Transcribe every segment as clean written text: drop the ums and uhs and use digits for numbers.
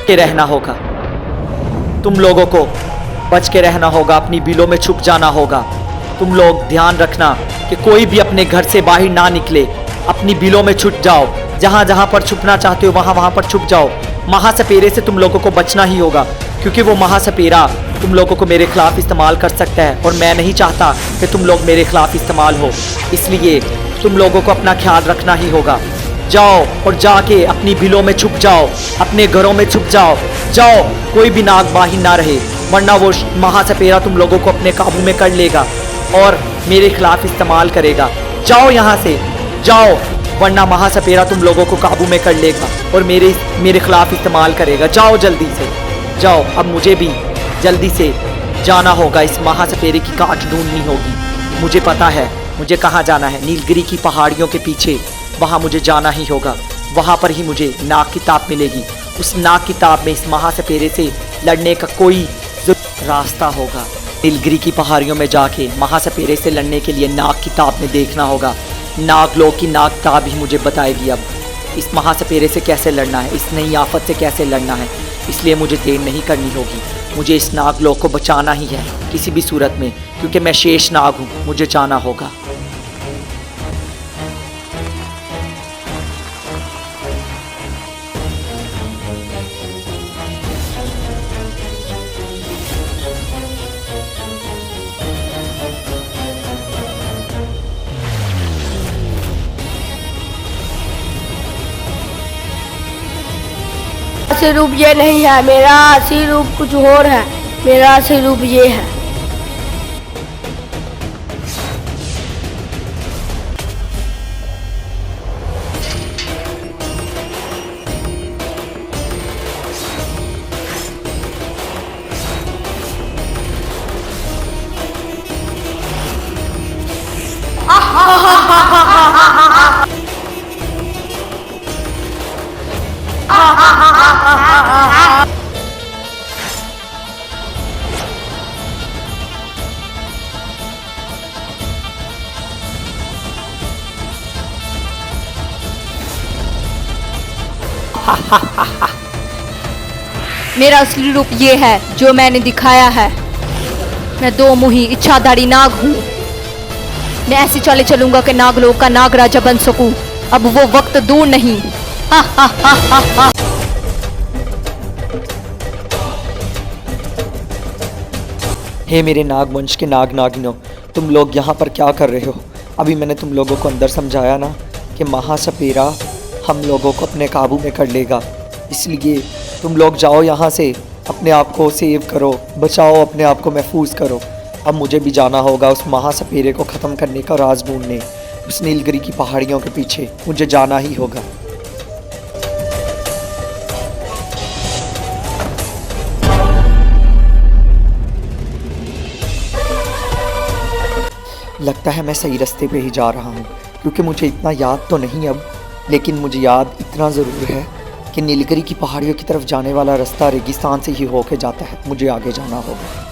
के रहना होगा, तुम लोगों को बच के रहना होगा, अपनी बिलों में छुप जाना होगा। तुम लोग ध्यान रखना कि कोई भी अपने घर से बाहर ना निकले, अपनी बिलों में छुप जाओ, जहाँ जहाँ पर छुपना चाहते हो वहाँ वहाँ पर छुप जाओ। महासपेरे से तुम लोगों को बचना ही होगा, क्योंकि वो महासपेरा तुम लोगों को मेरे खिलाफ इस्तेमाल कर सकता है और मैं नहीं चाहता कि तुम लोग मेरे खिलाफ इस्तेमाल हो। इसलिए तुम लोगों को अपना ख्याल रखना ही होगा। जाओ और जाके अपनी बिलों में छुप जाओ, अपने घरों में छुप जाओ। जाओ, कोई भी नाग बाहिर ना रहे, वरना वो महासपेरा तुम लोगों को अपने काबू में कर लेगा और मेरे खिलाफ इस्तेमाल करेगा। जाओ यहाँ से, जाओ, वरना महासपेरा तुम लोगों को काबू में कर लेगा और मेरे खिलाफ इस्तेमाल करेगा। जाओ जल्दी से, जाओ। अब मुझे भी जल्दी से जाना होगा, इस महासपेरे की काट ढूंढनी होगी। मुझे पता है मुझे कहाँ जाना है, नीलगिरी की पहाड़ियों के पीछे, वहाँ मुझे जाना ही होगा। वहाँ पर ही मुझे नाग किताब मिलेगी। उस नाग किताब में इस महासपेरे से लड़ने का कोई रास्ता होगा। नीलगिरी की पहाड़ियों में जाके महासपेरे से लड़ने के लिए नाग किताब में देखना होगा। नागलोक की नाग किताब ही मुझे बताएगी अब इस महासपेरे से कैसे लड़ना है, इस नई आफत से कैसे लड़ना है। इसलिए मुझे देर नहीं करनी होगी, मुझे इस नागलोक को बचाना ही है किसी भी सूरत में, क्योंकि मैं शेष नाग हूँ, मुझे जाना होगा। असली रूप ये नहीं है, मेरा असली रूप कुछ और है। मेरा असली रूप ये है। मेरा असली रूप ये है जो मैंने दिखाया है। मैं दो मुही इच्छाधारी नाग हूँ। मैं ऐसी चाले चलूंगा कि नागलोक का नाग राजा बन सकूं। अब वो वक्त दूर नहीं। हा हा हा हा हा। हे मेरे नागवंश के नाग नागिनों, तुम लोग यहाँ पर क्या कर रहे हो? अभी मैंने तुम लोगों को अंदर समझाया ना कि महासपेरा हम लोगों को अपने काबू में कर लेगा। इसलिए तुम लोग जाओ यहाँ से, अपने आप को सेव करो, बचाओ, अपने आप को महफूज करो। अब मुझे भी जाना होगा उस महासपेरे को ख़त्म करने का राज ढूंढने। उस नीलगिरी की पहाड़ियों के पीछे मुझे जाना ही होगा। लगता है मैं सही रास्ते पे ही जा रहा हूँ, क्योंकि मुझे इतना याद तो नहीं अब, लेकिन मुझे याद इतना ज़रूर है कि नीलगिरी की पहाड़ियों की तरफ जाने वाला रास्ता रेगिस्तान से ही होके जाता है। मुझे आगे जाना होगा।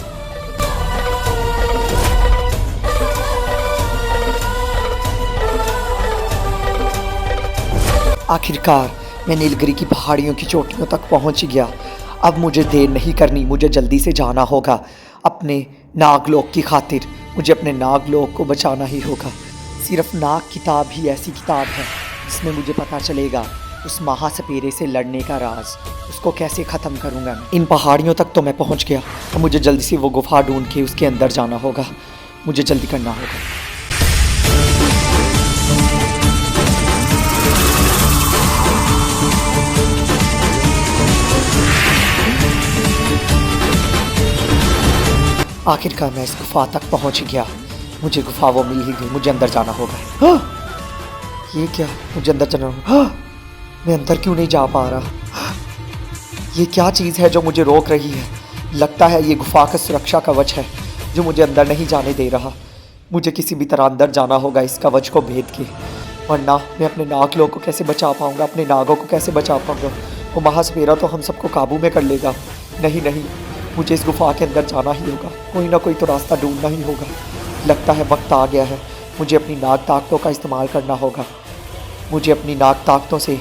आखिरकार मैं नीलगिरी की पहाड़ियों की चोटियों तक पहुंच गया। अब मुझे देर नहीं करनी, मुझे जल्दी से जाना होगा अपने नागलोक की खातिर। मुझे अपने नागलोक को बचाना ही होगा। सिर्फ नाग किताब ही ऐसी किताब है जिसमें मुझे पता चलेगा उस महासपेरे से लड़ने का राज, उसको कैसे ख़त्म करूँगा मैं। इन पहाड़ियों तक तो मैं पहुँच गया, तो मुझे जल्दी से वो गुफा ढूंढ के उसके अंदर जाना होगा। मुझे जल्दी करना होगा। आखिरकार मैं इस गुफा तक पहुंच गया। मुझे गुफा वो मिल ही गई, मुझे अंदर जाना होगा। हाँ, ये क्या, मुझे अंदर जाना होगा। हाँ, मैं अंदर क्यों नहीं जा पा रहा? ये क्या चीज़ है जो मुझे रोक रही है? लगता है ये गुफा का सुरक्षा कवच है जो मुझे अंदर नहीं जाने दे रहा। मुझे किसी भी तरह अंदर जाना होगा इस कवच को भेद के, वरना मैं अपने नागलोक को कैसे बचा पाऊँगा, अपने नागों को कैसे बचा पाऊँगा। वो महासपेरा तो हम सबको काबू में कर लेगा। नहीं नहीं, मुझे इस गुफा के अंदर जाना ही होगा। कोई ना कोई तो रास्ता ढूंढना ही होगा। लगता है वक्त आ गया है, मुझे अपनी नाग ताकतों का इस्तेमाल करना होगा। मुझे अपनी नाग ताकतों से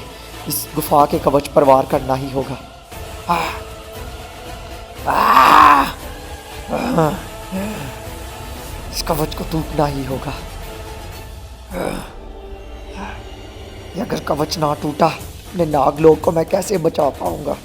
इस गुफा के कवच पर वार करना ही होगा। इस कवच को टूटना ही होगा। अगर कवच ना टूटा अपने नागलोक को मैं कैसे बचा पाऊंगा।